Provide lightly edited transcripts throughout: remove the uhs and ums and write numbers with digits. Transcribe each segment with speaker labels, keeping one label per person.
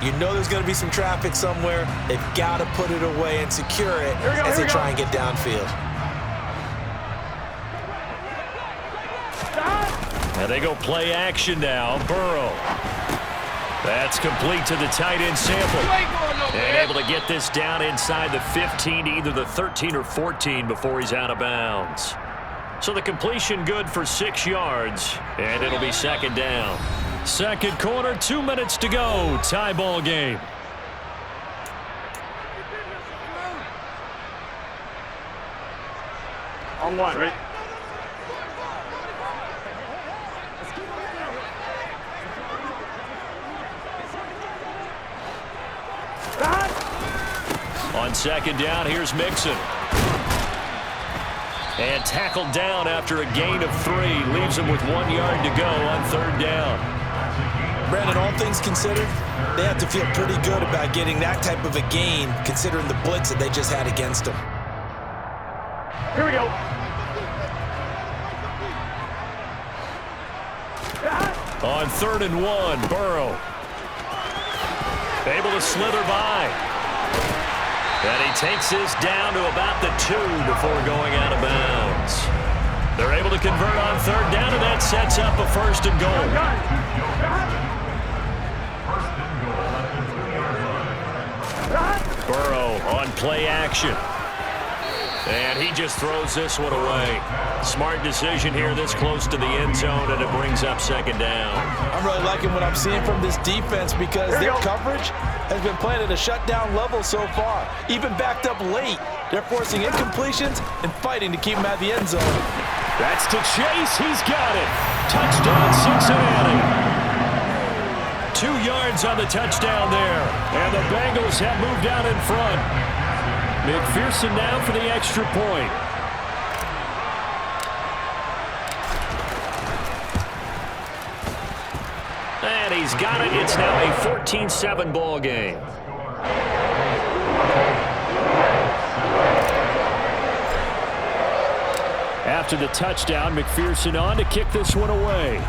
Speaker 1: You know there's going to be some traffic somewhere. They've got to put it away and secure it as they try and get downfield.
Speaker 2: And they go play action now. Burrow. That's complete to the tight end sample. And able to get this down inside the 15 to either the 13 or 14 before he's out of bounds. So the completion good for 6 yards, and it'll be second down. Second quarter, 2 minutes to go. Tie ball game.
Speaker 3: On one, right?
Speaker 2: On second down, here's Mixon. And tackled down after a gain of 3. Leaves him with 1 yard to go on third down.
Speaker 1: Brandon, all things considered, they have to feel pretty good about getting that type of a gain, considering the blitz that they just had against them.
Speaker 3: Here we go.
Speaker 2: On 3rd and 1, Burrow. Able to slither by. And he takes this down to about the 2 before going out of bounds. They're able to convert on third down, and that sets up a 1st and goal. Burrow on play action. And he just throws this one away. Smart decision here this close to the end zone, and it brings up second down.
Speaker 1: I'm really liking what I'm seeing from this defense because their coverage has been playing at a shutdown level so far. Even backed up late, they're forcing incompletions and fighting to keep him at the end zone.
Speaker 2: That's to Chase. He's got it. Touchdown, Cincinnati. 2 yards on the touchdown there. And the Bengals have moved out in front. McPherson down for the extra point. And he's got it. It's now a 14-7 ball game. After the touchdown, McPherson on to kick this one away.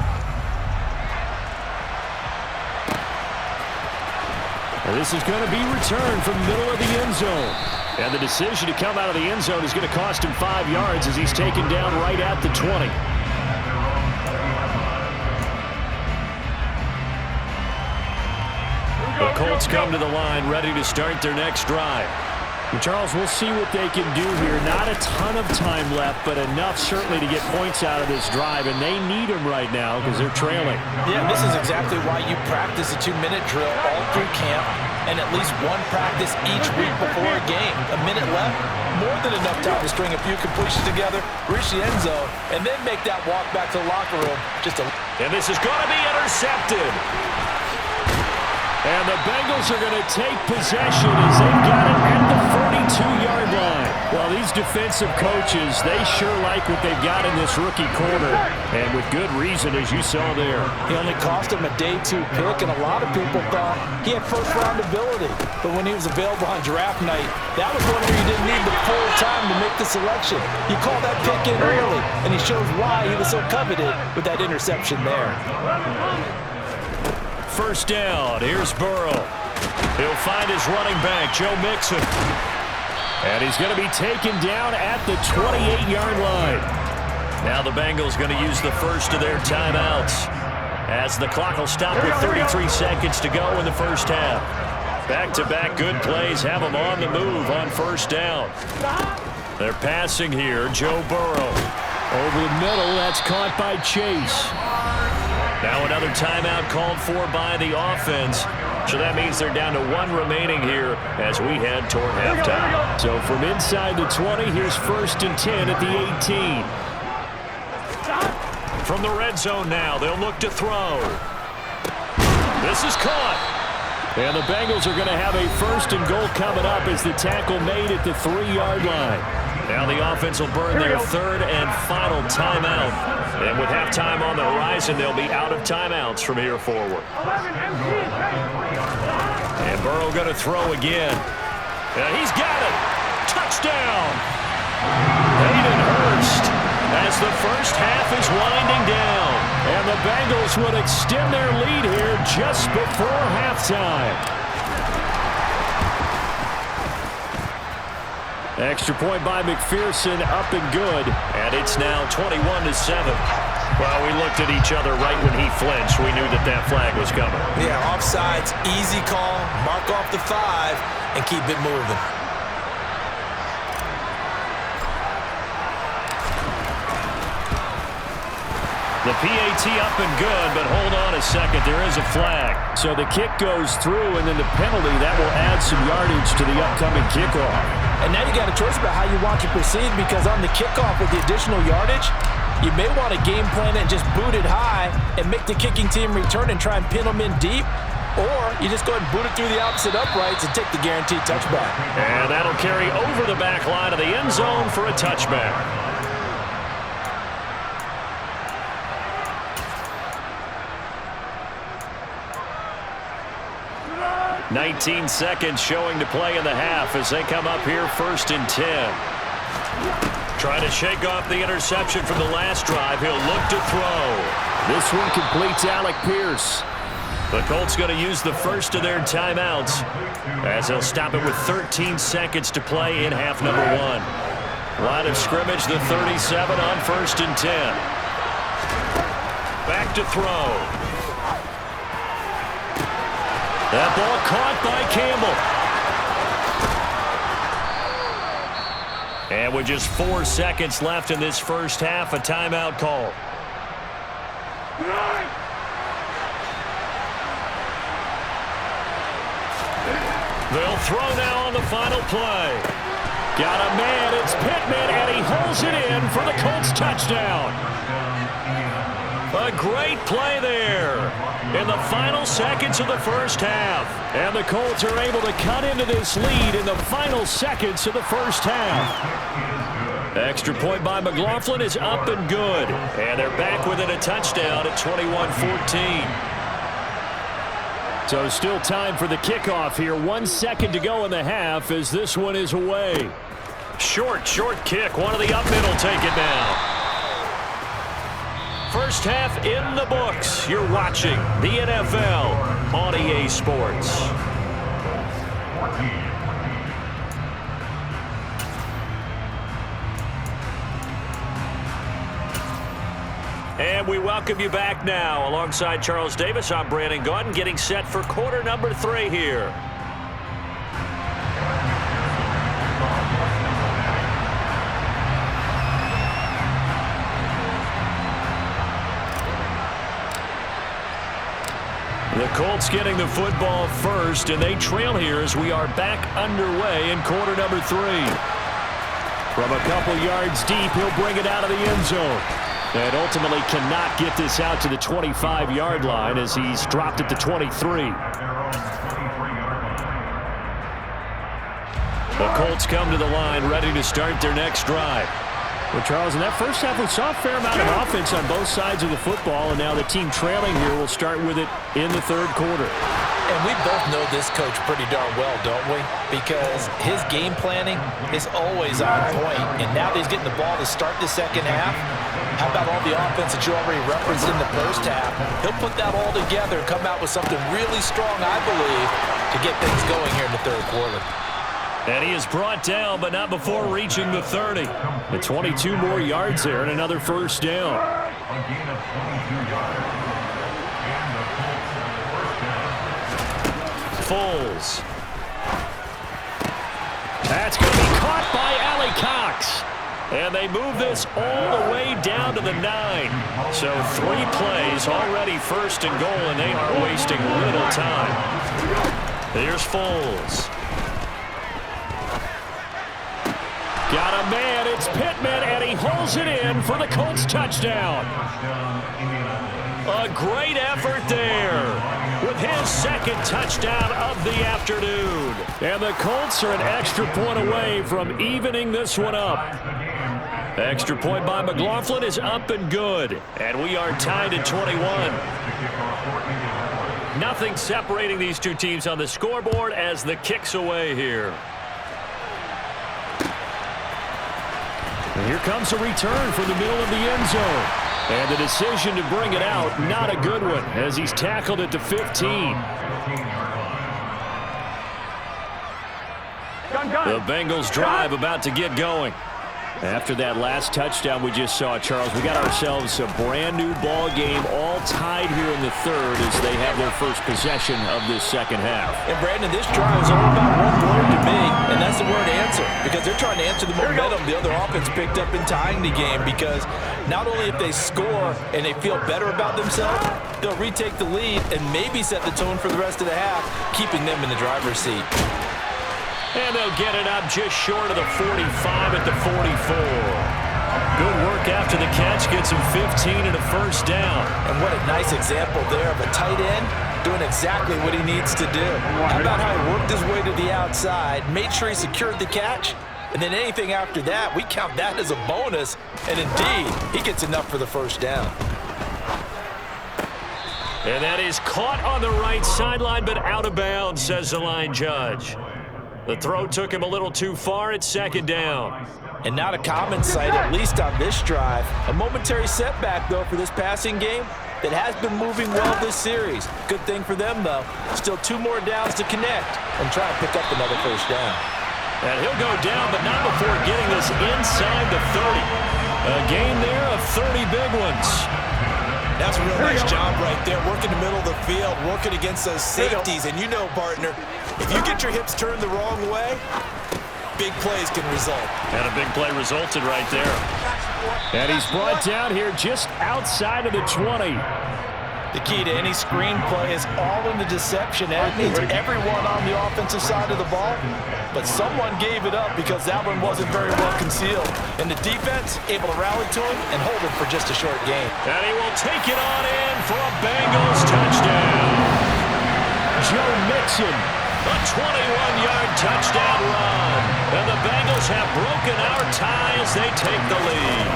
Speaker 2: And this is going to be returned from the middle of the end zone. And the decision to come out of the end zone is going to cost him 5 yards as he's taken down right at the 20. The Colts come to the line ready to start their next drive. And Charles, we'll see what they can do here. Not a ton of time left, but enough certainly to get points out of this drive, and they need them right now because they're trailing.
Speaker 1: Yeah, this is exactly why you practice a 2-minute drill all through camp and at least one practice each week before a game. A minute left, more than enough time to string a few completions together, reach the end zone, and then make that walk back to the locker room.
Speaker 2: And this is going to be intercepted. And the Bengals are going to take possession as they've got it at the 42-yard line. Well, these defensive coaches, they sure like what they've got in this rookie corner. And with good reason, as you saw there.
Speaker 1: He only cost him a day 2 pick, and a lot of people thought he had first-round ability. But when he was available on draft night, that was one where you didn't need the full time to make the selection. He called that pick in early, and he shows why he was so coveted with that interception there.
Speaker 2: First down, here's Burrow. He'll find his running back, Joe Mixon. And he's going to be taken down at the 28-yard line. Now the Bengals going to use the first of their timeouts as the clock will stop with 33 seconds to go in the first half. Back-to-back good plays have them on the move on first down. They're passing here, Joe Burrow. Over the middle, that's caught by Chase. Now another timeout called for by the offense. So that means they're down to 1 remaining here as we head toward halftime. So from inside the 20, here's 1st and 10 at the 18. From the red zone now, they'll look to throw. This is caught. And the Bengals are going to have a 1st and goal coming up as the tackle made at the 3-yard line. Now the offense will burn their 3rd and final timeout. And with halftime on the horizon, they'll be out of timeouts from here forward. And Burrow going to throw again. And he's got it. Touchdown. Hayden Hurst as the first half is winding down. And the Bengals would extend their lead here just before halftime. Extra point by McPherson, up and good. And it's now 21-7. Well, we looked at each other right when he flinched. We knew that that flag was coming.
Speaker 1: Yeah, offsides, easy call. Mark off the 5 and keep it moving.
Speaker 2: The PAT up and good, but hold on a second. There is a flag. So the kick goes through, and then the penalty, that will add some yardage to the upcoming kickoff.
Speaker 1: And now you got a choice about how you want to proceed, because on the kickoff with the additional yardage, you may want to game plan it and just boot it high and make the kicking team return and try and pin them in deep. Or you just go ahead and boot it through the opposite uprights and take the guaranteed touchback.
Speaker 2: And that'll carry over the back line of the end zone for a touchback. 19 seconds showing to play in the half as they come up here 1st and 10. Trying to shake off the interception from the last drive. He'll look to throw. This one completes Alec Pierce. The Colts going to use the first of their timeouts as they'll stop it with 13 seconds to play in half number 1. Line of scrimmage, the 37 on 1st and 10. Back to throw. That ball caught by Campbell. And with just 4 seconds left in this first half, a timeout call. They'll throw now on the final play. Got a man, it's Pittman, and he holds it in for the Colts touchdown. A great play there in the final seconds of the first half. And the Colts are able to cut into this lead in the final seconds of the first half. Extra point by McLaughlin is up and good. And they're back within a touchdown at 21-14. So still time for the kickoff here. 1 second to go in the half as this one is away. Short kick. One of the up middle take it now. First half in the books. You're watching the NFL on EA Sports. And we welcome you back now. Alongside Charles Davis, I'm Brandon Gaudin, getting set for quarter number 3 here. The Colts getting the football first, and they trail here as we are back underway in quarter number 3. From a couple yards deep, he'll bring it out of the end zone. And ultimately cannot get this out to the 25-yard line as he's dropped it to 23. The Colts come to the line ready to start their next drive. Well, Charles, in that first half, we saw a fair amount of offense on both sides of the football, and now the team trailing here will start with it in the third quarter.
Speaker 1: And we both know this coach pretty darn well, don't we? Because his game planning is always on point. And now that he's getting the ball to start the second half, how about all the offense that you already referenced in the first half? He'll put that all together and come out with something really strong, I believe, to get things going here in the third quarter.
Speaker 2: And he is brought down, but not before reaching the 30. The 22 more yards there and another first down. Foles. That's going to be caught by Allie Cox. And they move this all the way down to the 9. So 3 plays already first and goal, and they are wasting little time. Here's Foles. Got a man, it's Pittman, and he holds it in for the Colts touchdown. A great effort there with his second touchdown of the afternoon. And the Colts are an extra point away from evening this one up. Extra point by McLaughlin is up and good. And we are tied at 21. Nothing separating these two teams on the scoreboard as the kick's away here. And here comes a return from the middle of the end zone. And the decision to bring it out, not a good one, as he's tackled at the 15. The Bengals drive about to get going. After that last touchdown we just saw, Charles, we got ourselves a brand new ball game, all tied here in the third as they have their first possession of this second half.
Speaker 1: And Brandon, this drive is all about one word to me, and that's the word answer, because they're trying to answer the momentum the other offense picked up in tying the game, because not only if they score and they feel better about themselves, they'll retake the lead and maybe set the tone for the rest of the half, keeping them in the driver's seat.
Speaker 2: And they'll get it up just short of the 45 at the 44. Good work after the catch. Gets him 15 and a first down.
Speaker 1: And what a nice example there of a tight end doing exactly what he needs to do. How about how he worked his way to the outside, made sure he secured the catch, and then anything after that, we count that as a bonus. And indeed, he gets enough for the first down.
Speaker 2: And that is caught on the right sideline, but out of bounds, says the line judge. The throw took him a little too far. It's second down.
Speaker 1: And not a common sight, at least on this drive. A momentary setback, though, for this passing game that has been moving well this series. Good thing for them, though. Still 2 more downs to connect and try and pick up another first down.
Speaker 2: And he'll go down, but not before getting this inside the 30. A gain there of 30 big ones.
Speaker 1: That's a real nice job right there, working the middle of the field, working against those safeties. And you know, partner, if you get your hips turned the wrong way, big plays can result.
Speaker 2: And a big play resulted right there. And he's brought down here just outside of the 20.
Speaker 1: The key to any screenplay is all in the deception. That means everyone on the offensive side of the ball, but someone gave it up because that one wasn't very well concealed. And the defense able to rally to him and hold him for just a short game.
Speaker 2: And he will take it on in for a Bengals touchdown. Joe Mixon, a 21-yard touchdown run. And the Bengals have broken our tie as they take the lead.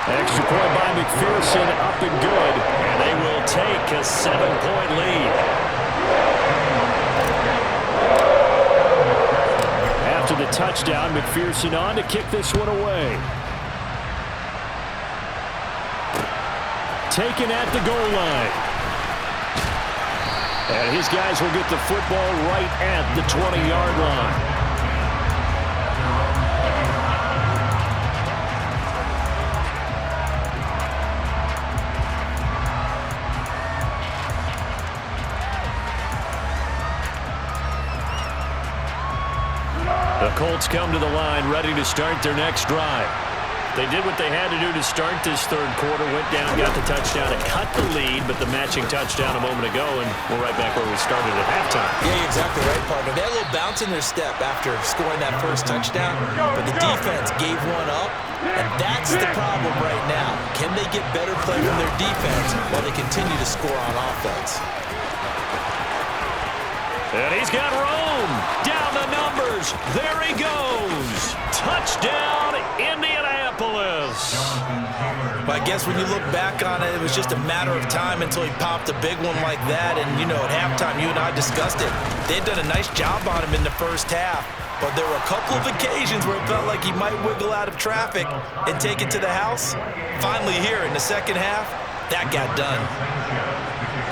Speaker 2: Extra point by McPherson, up and good. And they will take a 7-point lead. After the touchdown, McPherson on to kick this one away. Taken at the goal line. And his guys will get the football right at the 20-yard line. The Colts come to the line, ready to start their next drive. They did what they had to do to start this third quarter, went down, got the touchdown, and cut the lead, but the matching touchdown a moment ago, and we're right back where we started at halftime.
Speaker 1: Yeah, exactly right, partner. They had a little bounce in their step after scoring that first touchdown, but the defense gave one up, and that's the problem right now. Can they get better play from their defense while they continue to score on offense?
Speaker 2: And he's got Rome down the numbers. There he goes. Touchdown, Indianapolis.
Speaker 1: Well, I guess when you look back on it, it was just a matter of time until he popped a big one like that. And, you know, at halftime, you and I discussed it. They'd done a nice job on him in the first half. But there were a couple of occasions where it felt like he might wiggle out of traffic and take it to the house. Finally here in the second half, that got done.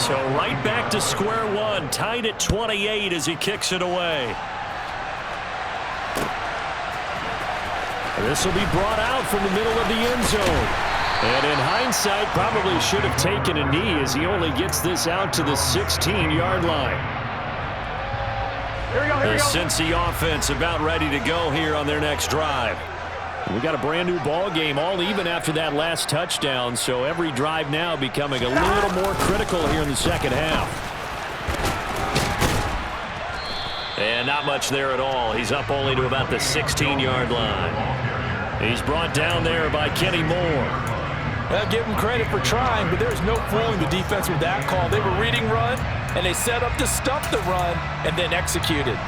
Speaker 2: So right back to square one, tied at 28 as he kicks it away. This will be brought out from the middle of the end zone. And in hindsight, probably should have taken a knee as he only gets this out to the 16-yard line. The Cincy offense about ready to go here on their next drive. We got a brand new ball game, all even after that last touchdown, so every drive now becoming a little more critical here in the second half. And not much there at all. He's up only to about the 16-yard line. He's brought down there by Kenny Moore.
Speaker 1: Well, give him credit for trying, but there's no fooling the defense with that call. They were reading run, and they set up to stuff the run, and then executed.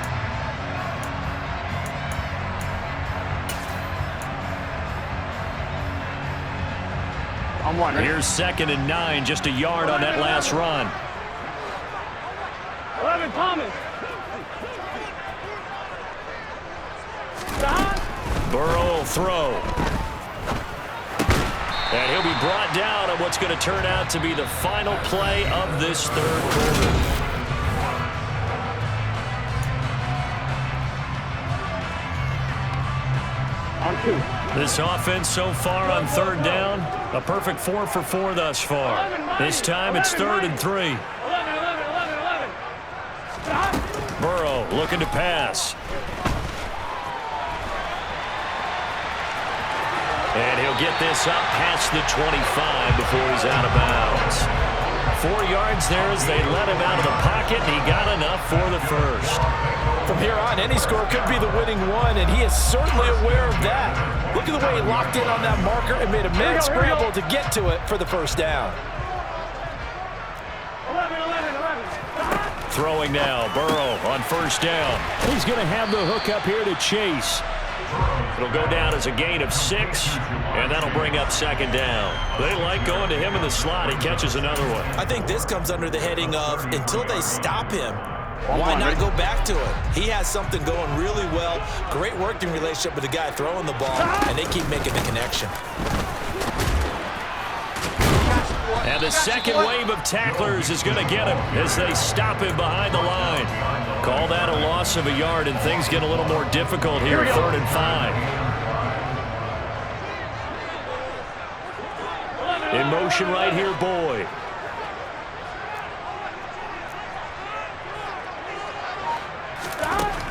Speaker 2: Here's 2nd and 9, just a yard on that last run.
Speaker 3: 11, Thomas.
Speaker 2: Burrow will throw. And he'll be brought down on what's going to turn out to be the final play of this third quarter. This offense so far on third down, a perfect 4 for 4 thus far. This time it's 3rd and 3. Burrow looking to pass. And he'll get this up past the 25 before he's out of bounds. 4 yards there as they let him out of the pocket, and he got enough for the first.
Speaker 1: From here on, any score could be the winning one, and he is certainly aware of that. Look at the way he locked in on that marker and made a mad scramble to get to it for the first down.
Speaker 2: Throwing now, Burrow on first down. He's going to have the hook up here to Chase. It'll go down as a gain of 6, and that'll bring up 2nd down. They like going to him in the slot. He catches another one.
Speaker 1: I think this comes under the heading of until they stop him, why not go back to it? He has something going really well. Great working relationship with the guy throwing the ball, and they keep making the connection.
Speaker 2: And the second wave of tacklers is going to get him as they stop him behind the line. Call that a loss of a yard, and things get a little more difficult here, 3rd and 5. In motion right here, Boyd.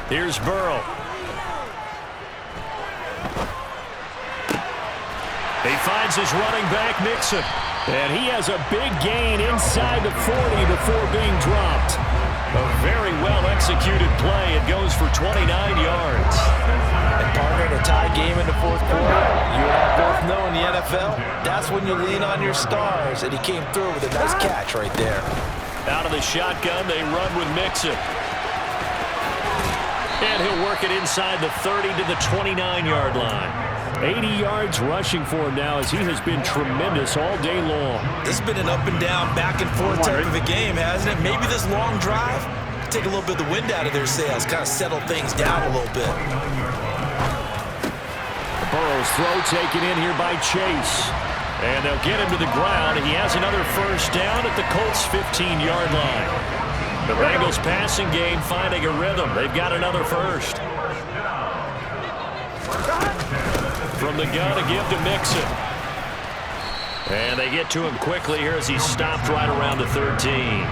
Speaker 2: Here's Burrow. He finds his running back, Mixon. And he has a big gain inside the 40 before being dropped. A very well-executed play. It goes for 29 yards.
Speaker 1: And partner, in a tie game in the 4th quarter, you and I both know in the NFL, that's when you lean on your stars. And he came through with a nice catch right there.
Speaker 2: Out of the shotgun, they run with Mixon. And he'll work it inside the 30 to the 29-yard line. 80 yards rushing for him now as he has been tremendous all day long.
Speaker 1: This has been an up and down, back and forth type of a game, hasn't it? Maybe this long drive take a little bit of the wind out of their sails, kind of settle things down a little bit.
Speaker 2: Burrow's throw taken in here by Chase. And they'll get him to the ground. He has another first down at the Colts' 15-yard line. The Bengals passing game finding a rhythm. They've got another first. From the gun to give to Mixon. And they get to him quickly here as he stopped right around the 13.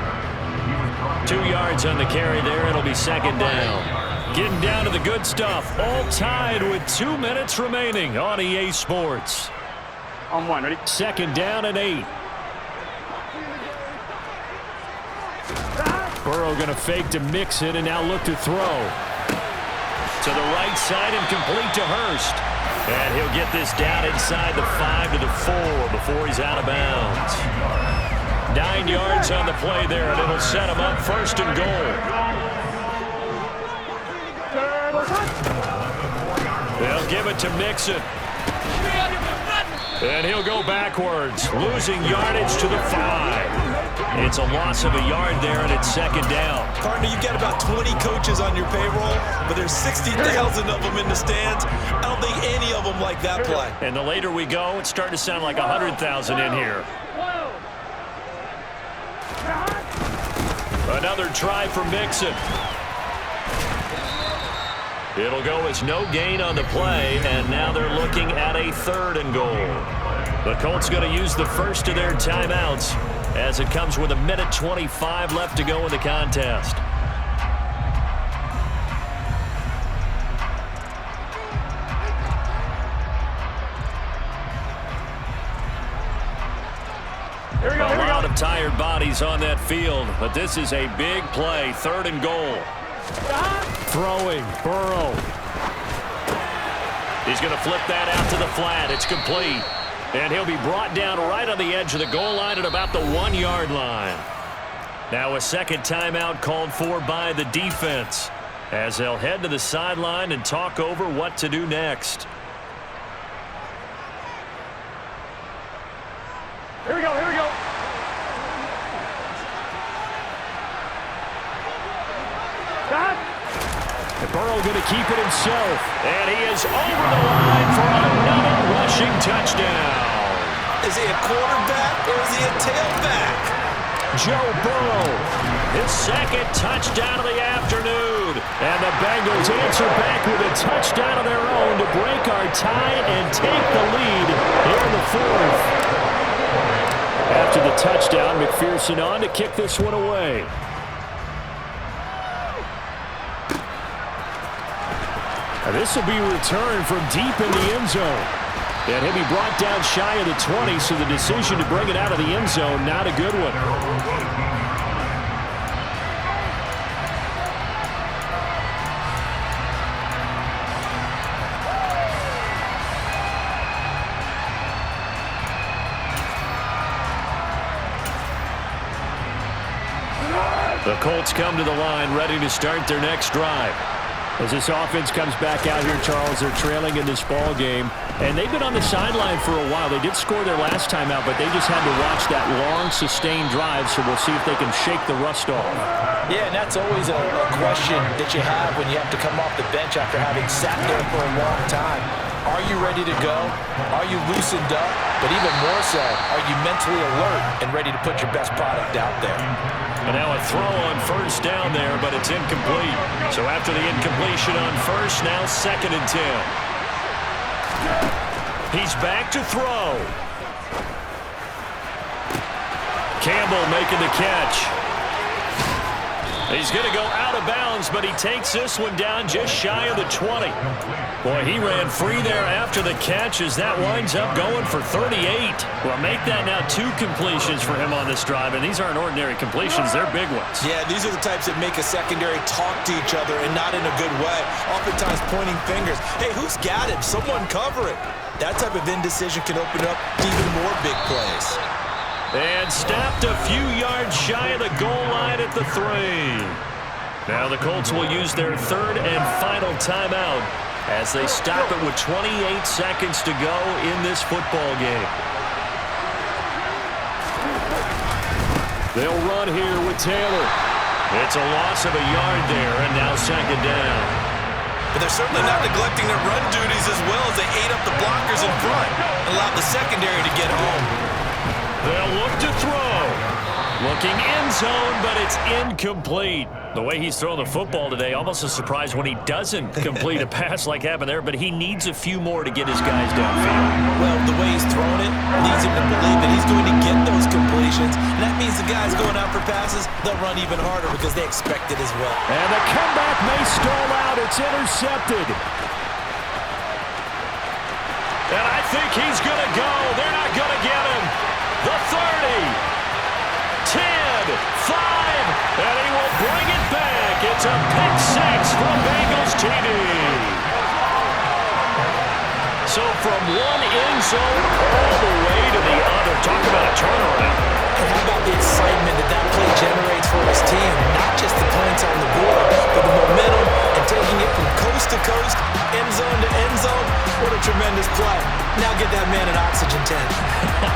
Speaker 2: 2 yards on the carry there. It'll be 2nd down. Getting down to the good stuff. All tied with 2 minutes remaining on EA Sports.
Speaker 3: On 1, ready?
Speaker 2: 2nd down and 8. Burrow going to fake to Mixon and now look to throw. To the right side and complete to Hurst. And he'll get this down inside the 5 to the 4 before he's out of bounds. 9 yards on the play there, and it'll set him up 1st and goal. They'll give it to Mixon. And he'll go backwards, losing yardage to the 5. It's a loss of a yard there, and it's 2nd down.
Speaker 1: Partner, you've got about 20 coaches on your payroll, but there's 60,000 of them in the stands. I don't think any of them like that play.
Speaker 2: And the later we go, it's starting to sound like 100,000 in here. Another try for Mixon. It'll go as no gain on the play, and now they're looking at a 3rd and goal. The Colts going to use the first of their timeouts as it comes with 1:25 left to go in the contest.
Speaker 3: Here we go.
Speaker 2: A lot of tired bodies on that field, but this is a big play, 3rd and goal. Throwing, Burrow. He's going to flip that out to the flat. It's complete. And he'll be brought down right on the edge of the goal line at about the 1-yard line. Now a second timeout called for by the defense as they'll head to the sideline and talk over what to do next.
Speaker 3: Here we go. Here we go.
Speaker 2: Burrow going to keep it himself. And he is over the line for another rushing touchdown.
Speaker 1: Is he a quarterback or is he a tailback?
Speaker 2: Joe Burrow, his second touchdown of the afternoon. And the Bengals answer back with a touchdown of their own to break our tie and take the lead here in the fourth. After the touchdown, McPherson on to kick this one away. And this will be returned from deep in the end zone. And he'll be brought down shy of the 20, so the decision to bring it out of the end zone, not a good one. The Colts come to the line, ready to start their next drive. As this offense comes back out here, Charles, they're trailing in this ball game. And they've been on the sideline for a while. They did score their last time out, but they just had to watch that long, sustained drive, so we'll see if they can shake the rust off.
Speaker 1: Yeah, and that's always a question that you have when you have to come off the bench after having sat there for a long time. Are you ready to go? Are you loosened up? But even more so, are you mentally alert and ready to put your best product out there?
Speaker 2: And now a throw on first down there, but it's incomplete. So after the incompletion on first, now 2nd and 10. He's back to throw. Campbell making the catch. He's going to go out of bounds, but he takes this one down just shy of the 20. Boy, he ran free there after the catch as that winds up going for 38. Well, make that now 2 completions for him on this drive, and these aren't ordinary completions. They're big ones.
Speaker 1: Yeah, these are the types that make a secondary talk to each other and not in a good way. Oftentimes pointing fingers. Hey, who's got him? Someone cover it. That type of indecision can open up even more big plays.
Speaker 2: And stopped a few yards shy of the goal line at the 3. Now the Colts will use their 3rd and final timeout as they stop it with 28 seconds to go in this football game. They'll run here with Taylor. It's a loss of a yard there, and now 2nd down.
Speaker 1: But they're certainly not neglecting their run duties as well as they ate up the blockers in front and allowed the secondary to get home.
Speaker 2: They'll look to throw. Looking end zone, but it's incomplete. The way he's throwing the football today, almost a surprise when he doesn't complete a pass like happened there, but he needs a few more to get his guys downfield.
Speaker 1: Well, the way he's throwing it leads him to believe that he's going to get those completions, and that means the guys going out for passes, they'll run even harder because they expect it as well.
Speaker 2: And the comeback may stall out. It's intercepted. And I think he's going to go. They're not going to get him. The 30, 10, 5, and he will bring it back. It's a pick 6 from Bengals TD. So from one end zone all the way to the other. Talk about a turnaround.
Speaker 1: And how about the excitement that play generates for his team? Not just the points on the board, but the momentum and taking it from coast to coast, end zone to end zone. What a tremendous play. Now get that man an oxygen tent.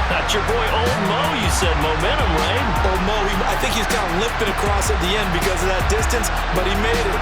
Speaker 2: That's your boy Old Mo, you said. Momentum, right?
Speaker 1: Old Mo, I think he's kind of limping across at the end because of that distance, but he made it.